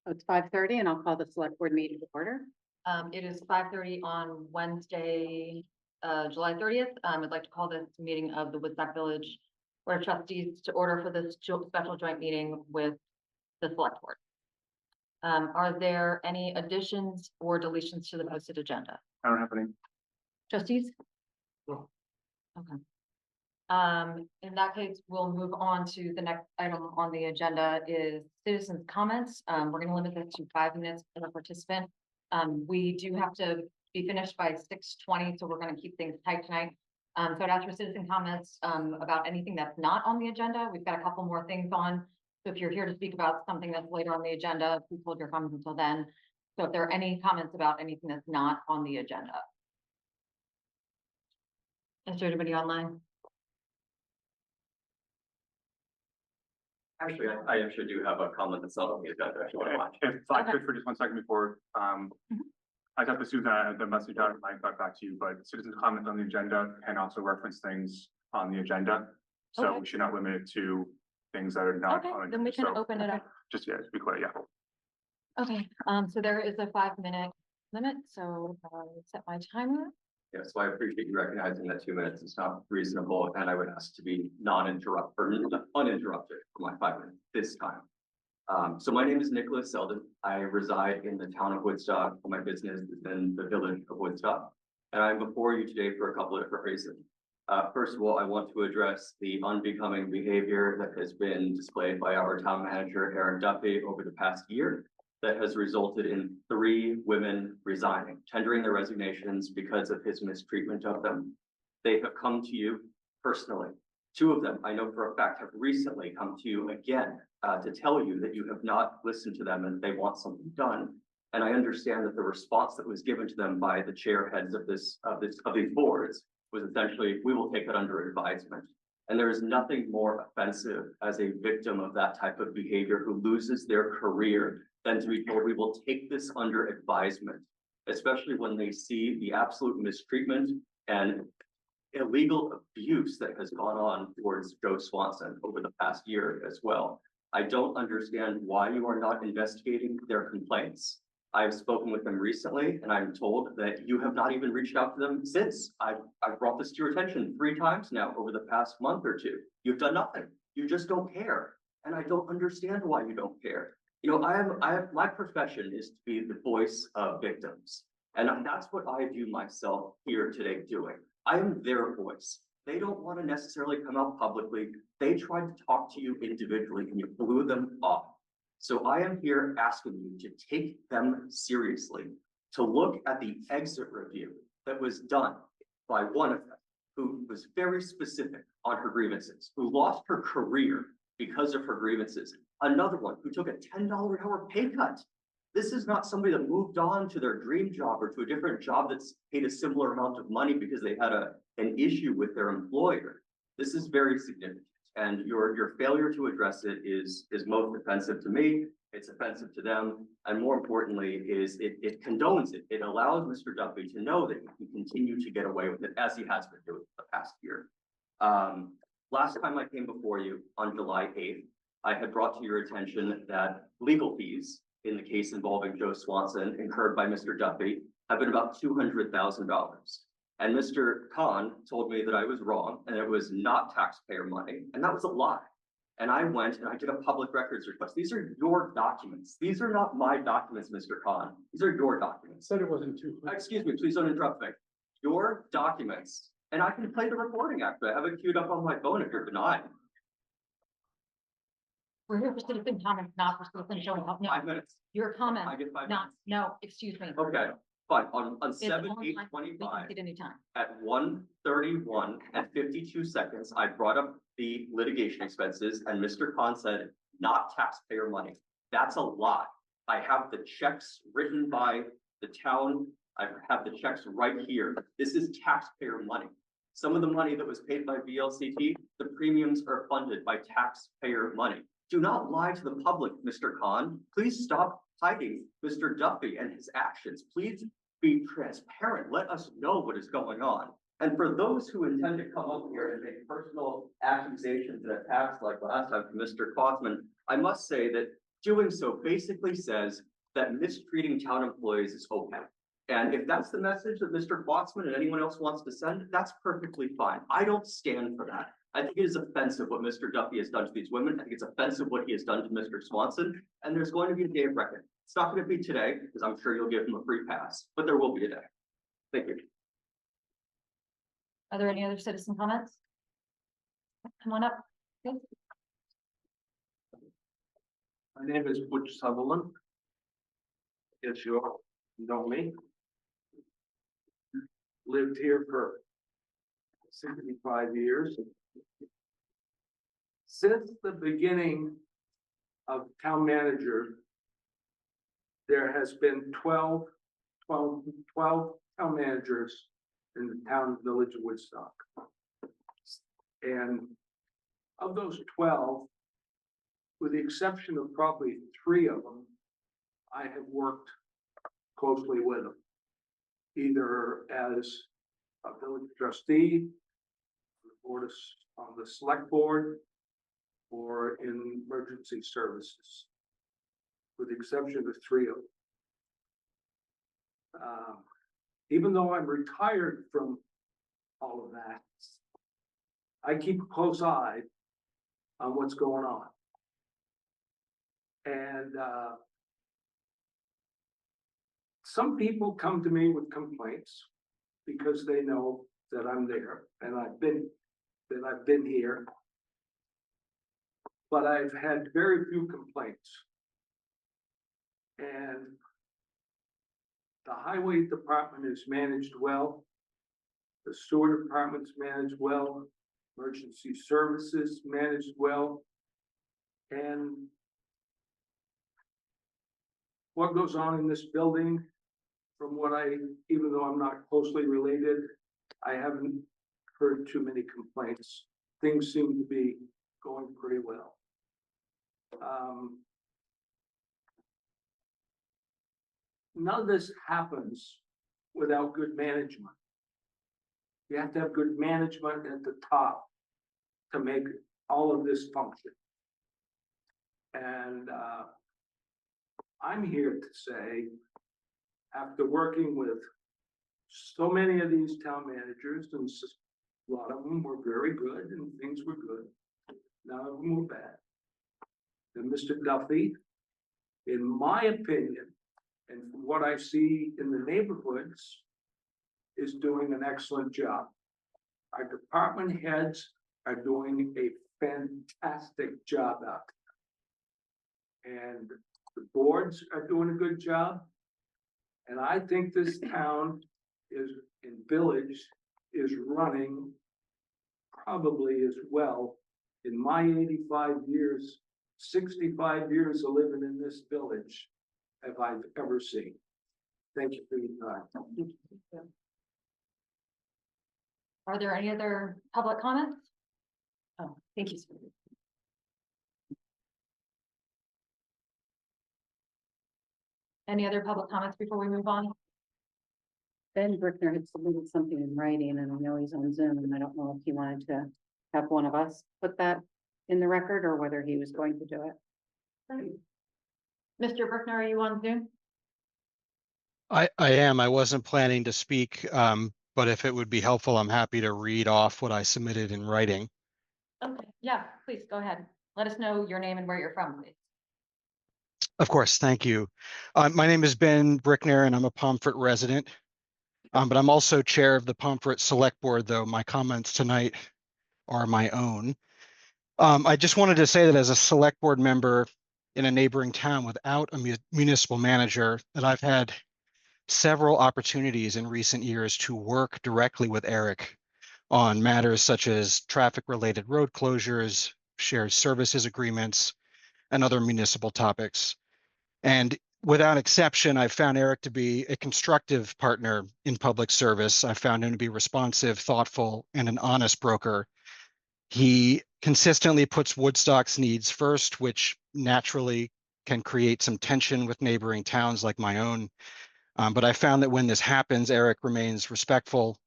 It's 5:30 and I'll call the select board meeting to order. It is 5:30 on Wednesday, July 30th. I'd like to call this meeting of the Woodstock Village Board of Trustees to order for this special joint meeting with the select board. Are there any additions or deletions to the posted agenda? I don't have any. Trustees? No. Okay. In that case, we'll move on to the next item on the agenda is citizens' comments. We're going to limit this to 5 minutes per participant. We do have to be finished by 6:20, so we're going to keep things tight tonight. So I'd ask for citizen comments about anything that's not on the agenda. We've got a couple more things on. So if you're here to speak about something that's later on the agenda, please hold your comments until then. So if there are any comments about anything that's not on the agenda. Is there anybody online? Actually, I actually do have a comment that's not on the agenda. If you want to watch. If I could for just 1 second before, I got the message out and I got back to you, but citizens' comments on the agenda can also reference things on the agenda. So Okay. we should not limit it to things that are not Okay, on. then we can so open it up. Just, yeah, to be clear, yeah. Okay, so there is a 5-minute limit, so set my timer. Yeah, so I appreciate you recognizing that 2 minutes is not reasonable, and I would ask to be uninterrupted for my 5 minutes this time. So my name is Nicholas Selden. I reside in the town of Woodstock. My business is in the village of Woodstock, and I'm before you today for a couple of different reasons. First of all, I want to address the unbecoming behavior that has been displayed by our town manager, Aaron Duffy, over the past year that has resulted in 3 women resigning, tendering their resignations because of his mistreatment of them. They have come to you personally. 2 of them, I know for a fact, have recently come to you again to tell you that you have not listened to them and they want something done. And I understand that the response that was given to them by the chair heads of these boards was essentially, we will take it under advisement. And there is nothing more offensive as a victim of that type of behavior who loses their career than to be told we will take this under advisement, especially when they see the absolute mistreatment and illegal abuse that has gone on towards Joe Swanson over the past year as well. I don't understand why you are not investigating their complaints. I've spoken with them recently, and I'm told that you have not even reached out to them since. I've brought this to your attention 3 times now over the past month or 2. You've done nothing. You just don't care. And I don't understand why you don't care. You know, my profession is to be the voice of victims. And that's what I view myself here today doing. I am their voice. They don't want to necessarily come out publicly. They tried to talk to you individually and you blew them off. So I am here asking you to take them seriously, to look at the exit review that was done by one of them, who was very specific on her grievances, who lost her career because of her grievances. Another one who took a $10 an hour pay cut. This is not somebody that moved on to their dream job or to a different job that's paid a similar amount of money because they had an issue with their employer. This is very significant. And your failure to address it is most offensive to me. It's offensive to them. And more importantly, is it condones it. It allows Mr. Duffy to know that he can continue to get away with it as he has been doing for the past year. Last time I came before you on July 8th, I had brought to your attention that legal fees in the case involving Joe Swanson incurred by Mr. Duffy have been about $200,000. And Mr. Khan told me that I was wrong and it was not taxpayer money. And that was a lie. And I went and I did a public records request. These are your documents. These are not my documents, Mr. Khan. These are your documents. Said it wasn't too. Excuse me, please don't interrupt me. Your documents. And I can play the recording actually. I have it queued up on my phone if you're denying. We're here for citizen comments, not for citizen showing up. No, 5 minutes. your comment, I get 5 not, minutes. no, excuse me. Okay, fine. On It's 7/8/25. We can get anytime. At 1:31 and 52 seconds, I brought up the litigation expenses and Mr. Khan said, not taxpayer money. That's a lie. I have the checks written by the town. I have the checks right here. This is taxpayer money. Some of the money that was paid by VLCT, the premiums are funded by taxpayer money. Do not lie to the public, Mr. Khan. Please stop hiding Mr. Duffy and his actions. Please be transparent. Let us know what is going on. And for those who intend to come up here and make personal accusations and attacks like last time from Mr. Kaufman, I must say that doing so basically says that mistreating town employees is okay. And if that's the message that Mr. Botsman and anyone else wants to send, that's perfectly fine. I don't stand for that. I think it is offensive what Mr. Duffy has done to these women. I think it's offensive what he has done to Mr. Swanson. And there's going to be a day of reckoning. It's not going to be today, because I'm sure you'll give him a free pass, but there will be a day. Thank you. Are there any other citizen comments? Come on up. please. My name is Butch Sutherland. Guess you all know me. Lived here for 65 years. Since the beginning of town manager, there has been 12 town managers in the town and village of Woodstock. And of those 12, with the exception of probably 3 of them, I have worked closely with them, either as a village trustee, on the select board, or in emergency services, with the exception of 3 of them. Even though I'm retired from all of that, I keep a close eye on what's going on. And some people come to me with complaints because they know that I'm there and I've been here. But I've had very few complaints. And the highway department is managed well. The sewer department's managed well. Emergency services managed well. And what goes on in this building, from what even though I'm not closely related, I haven't heard too many complaints. Things seem to be going pretty well. None of this happens without good management. You have to have good management at the top to make all of this function. And I'm here to say, after working with so many of these town managers, and a lot of them were very good and things were good, none of them were bad. And Mr. Duffy, in my opinion, and from what I see in the neighborhoods, is doing an excellent job. Our department heads are doing a fantastic job out there. And the boards are doing a good job. And I think this town village is running probably as well in my 85 years, 65 years of living in this village as I've ever seen. Thank you for your time. Are there any other public comments? Oh, thank you. Sue. Any other public comments before we move on? Ben Brickner had submitted something in writing, and I know he's on Zoom, and I don't know if he wanted to have one of us put that in the record or whether he was going to do it. Mr. Brickner, are you on Zoom? I am. I wasn't planning to speak, but if it would be helpful, I'm happy to read off what I submitted in writing. Okay, yeah, please go ahead. Let us know your name and where you're from, please. Of course, thank you. My name is Ben Brickner, and I'm a Pomfret resident. But I'm also chair of the Pomfret Select Board, though my comments tonight are my own. I just wanted to say that as a select board member in a neighboring town without a municipal manager, that I've had several opportunities in recent years to work directly with Eric on matters such as traffic-related road closures, shared services agreements, and other municipal topics. And without exception, I've found Eric to be a constructive partner in public service. I found him to be responsive, thoughtful, and an honest broker. He consistently puts Woodstock's needs first, which naturally can create some tension with neighboring towns like my own. But I found that when this happens, Eric remains respectful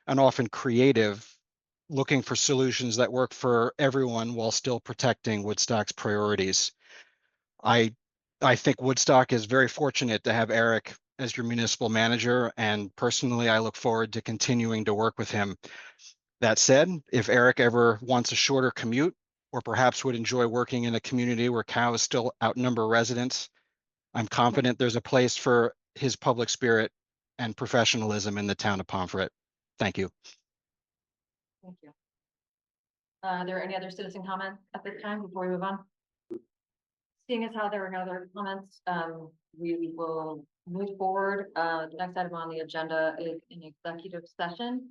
and often creative, looking for solutions that work for everyone while still protecting Woodstock's priorities. I I think Woodstock is very fortunate to have Eric as your municipal manager, and personally, I look forward to continuing to work with him. That said, if Eric ever wants a shorter commute, or perhaps would enjoy working in a community where cows still outnumber residents, I'm confident there's a place for his public spirit and professionalism in the town of Pomfret. Thank you. Thank you. Are there any other citizen comments at this time before we move on? Seeing as how there are no other comments, we will move forward. The next item on the agenda is an executive session.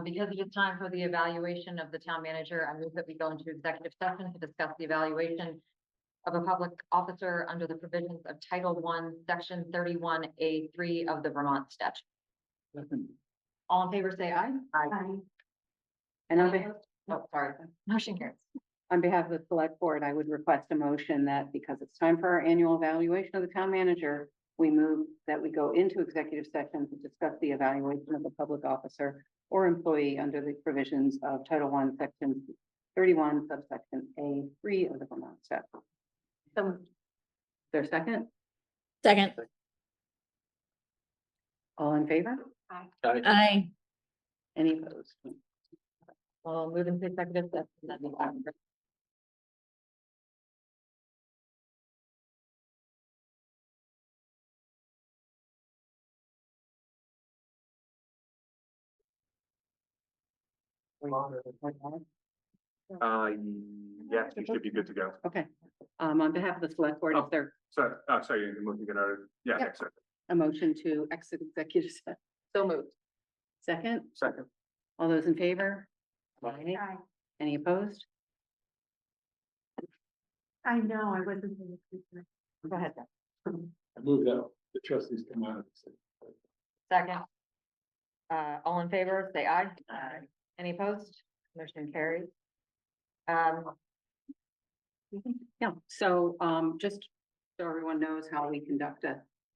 Because it is time for the evaluation of the town manager, I move that we go into executive session to discuss the evaluation of a public officer under the provisions of Title I, Section 31A3 of the Vermont statute. All in favor, say aye. Aye. And Oh, sorry. Motion carries. on behalf of the select board, I would request a motion that because it's time for our annual evaluation of the town manager, we move that we go into executive session to discuss the evaluation of a public officer or employee under the provisions of Title I, Section 31, subsection A3 of the Vermont statute. So, is there a second? Second. All in favor? Aye. Any opposed? We'll move into executive session. Yes, you should be good to go. Okay. On behalf of the select board, is there Sorry, you're moving it out. Yeah, Yep. next second. a motion to exit executive session? So moved. Second, Second. all those in favor? Aye. Any opposed? I know, I wasn't. Go ahead. I moved out, the trustees come out. Second. All in favor, say aye. Aye. Any opposed? Motion carries. Yeah, so, just so everyone knows how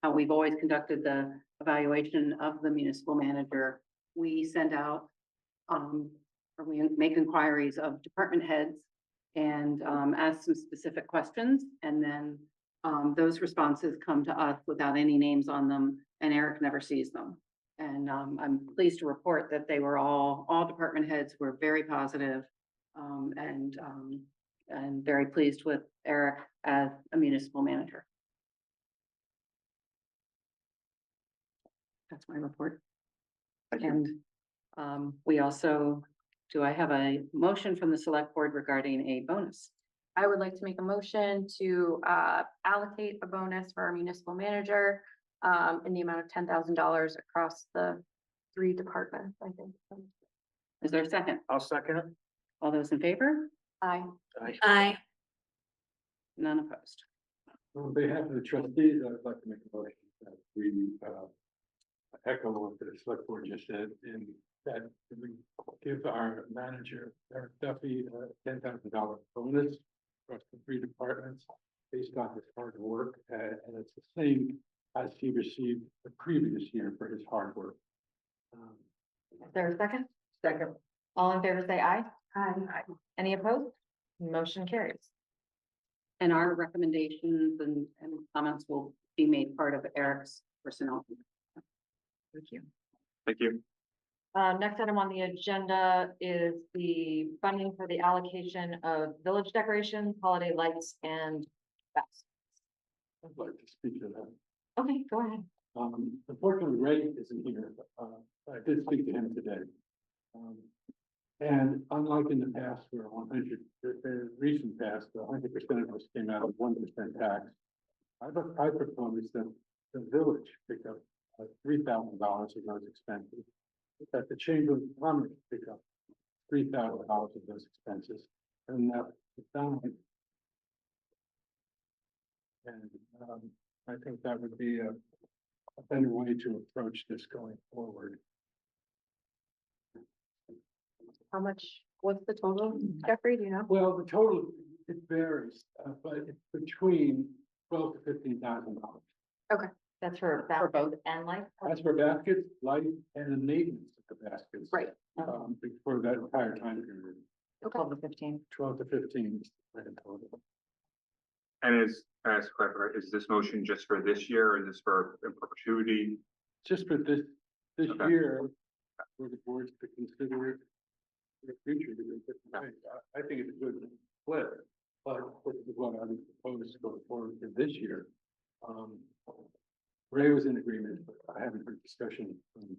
how we've always conducted the evaluation of the municipal manager. We send out, or we make inquiries of department heads and, ask some specific questions. And then, those responses come to us without any names on them, and Eric never sees them. And, I'm pleased to report that they were all department heads were very positive, and very pleased with Eric as a municipal manager. That's my report. Thank you. And we also, do I have a motion from the select board regarding a bonus? I would like to make a motion to allocate a bonus for our municipal manager in the amount of $10,000 across the 3 departments, I think. Is there a second? I'll second it. All those in favor? Aye. Aye. None opposed. On behalf of the trustees, I'd like to make a motion that we echo what the select board just said, in that we give our manager, Eric Duffy, a $10,000 bonus across the 3 departments based on his hard work, and it's the same as he received the previous year for his hard work. Is there a second? Second. All in favor, say aye. Aye. Any opposed? Motion carries. And our recommendations and comments will be made part of Eric's personnel. Thank you. Thank you. Next item on the agenda is the funding for the allocation of village decorations, holiday lights, and baskets. I'd like to speak to that. Okay, go ahead. Unfortunately, Ray isn't here, but I did speak to him today. And unlike in the past where 100, the recent past, 100% of us came out of 1% tax. I propose that the village pick up $3,000 of those expenses. That the Chamber of Commerce pick up $3,000 of those expenses, and that the town. And I think that would be a better way to approach this going forward. How much, what's the total, Jeffrey, do you know? Well, the total, it varies, but it's between $12,000 to $15,000. That's for both. baskets and lights. That's for baskets, light, and the maintenance of the baskets. Right. For that entire time period, 12 to 15. 12 to 15 is the total. And can I ask a question, is this motion just for this year or is this for in perpetuity? Just for this Okay. year, for the boards to consider it in the future. I think it's a good split, but this is what I would propose going forward for this year. Ray was in agreement, but I haven't heard discussion from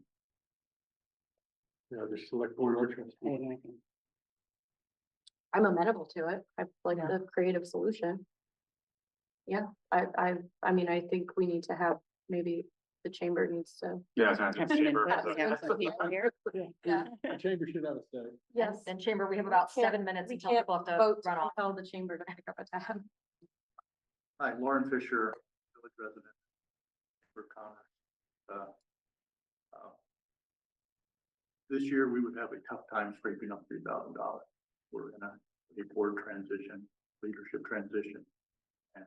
the other select board or trustee. I'm amenable to it. I like the creative solution. Yeah, I mean, I think we need to have, maybe the chamber needs to. Yeah, it's not Have just some chamber. input, we have some people here. Yeah. The chamber should have a say. Yes. And chamber, we have about We can't- 7 minutes We until can't people have to vote run to off. tell the chamber to pick up a tab. Hi, Lauren Fisher, village resident for comments. This year, we would have a tough time scraping up $3,000. We're in a board transition, leadership transition. And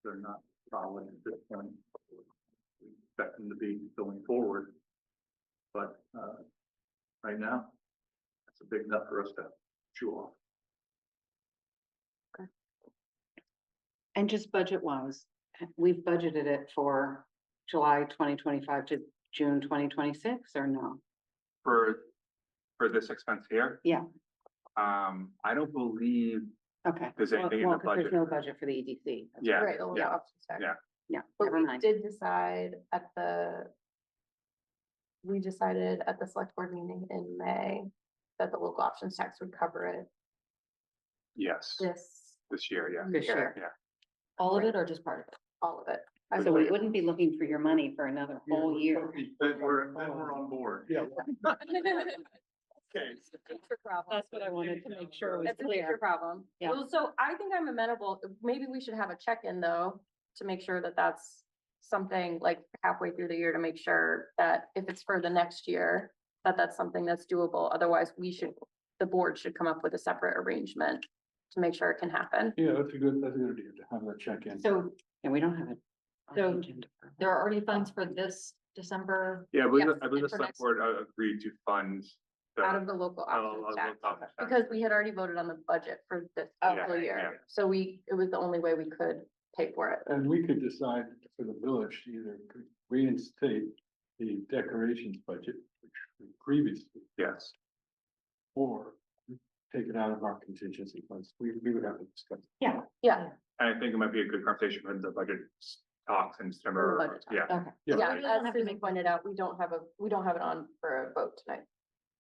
they're not solid at this point. We expect them to be going forward. But right now, that's a big nut for us to chew off. And just budget wise, we've budgeted it for July 2025 to June 2026 or no? For this expense here? Yeah. I don't believe Okay. There's anything in the 'cause there's budget. no budget for the EDC. Yeah, Right, the yeah, options tax. yeah. Yeah, But never we mind. did decide we decided at the select board meeting in May that the local options tax would cover it Yes, this year, yeah. This year. Yeah. All of it or just part of it? all of it. I So we believe. wouldn't be looking for your money for another whole year. Then we're on board. Yeah. Okay. That's what I wanted to make sure was That's a future clear. problem. Yeah. Well, so I think I'm amenable, maybe we should have a check-in though, to make sure that that's something like halfway through the year to make sure that if it's for the next year, that that's something that's doable. Otherwise, the board should come up with a separate arrangement to make sure it can happen. Yeah, that's a good idea to have that check-in. So And we don't have it. on the So, agenda for- there are already funds for this December. Yeah, I believe, Yes, I believe the and for select next- board agreed to fund Out of the local Oh, options tax. tax. Because we had already voted on the budget for this Oh, fiscal yeah, year, yeah. so it was the only way we could pay for it. And we could decide for the village to either reinstate the decorations budget, which we previously, Yes, or take it out of our contingency funds. We would have to discuss. Yeah, and I think it might be a good conversation when the budget talks in December. For the budget talks. Yeah, Okay. Yeah. yeah, we don't have as to Susan make- pointed out, we don't have it on for a vote tonight.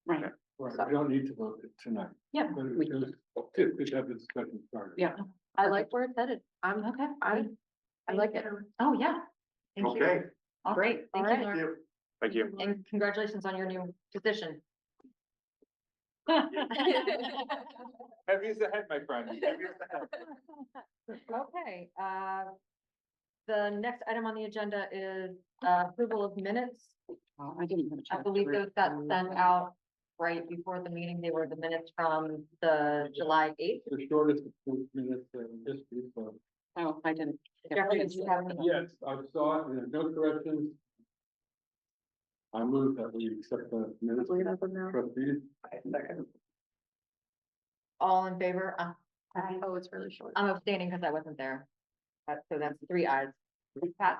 Right, Right, we don't need to vote it tonight. Yeah. But we- it was good to have the discussion started. Yeah. I like where it's headed. Okay. I like it. Oh, yeah. Thank you. Okay. Awesome. Great. Thank All you, right. Lauren. thank you. And congratulations on your new position. Heavy is the head, my friend. Heavy is the head. Okay, the next item on the agenda is approval of minutes. Oh, I didn't have a I chance. believe to those got sent out right before the meeting. They were the minutes from the July 8th. The shortest approved minutes in history, so. Oh, I didn't. Jeffrey, did you have any? Yes, I saw it, and there's no corrections. I move that we accept the minutes. Leave it now. Trustees. All in favor? Oh, it's really short. I'm abstaining because I wasn't there. So that's 3 ayes. Pat?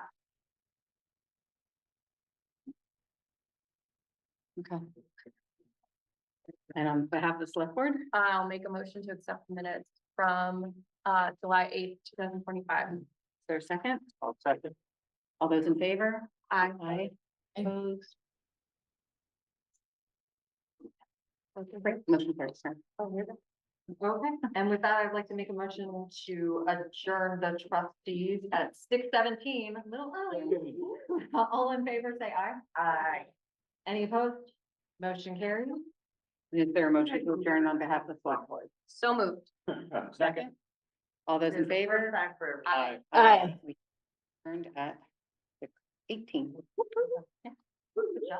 Okay. And on behalf of the select board, I'll make a motion to accept the minutes from July 8th, 2025. is there a second? I'll second. All those in favor? Aye. Aye. Opposed? Okay, great. Motion carries, sir. Okay, and with that, I'd like to make a motion to adjourn the trustees at 6:17, a little early. All in favor, say aye. Aye. Any opposed? Motion carried. Is there a motion to adjourn on behalf of the select board? So moved. Second. All those in favor? Aye. Aye. We Turned at 6:18. Good job.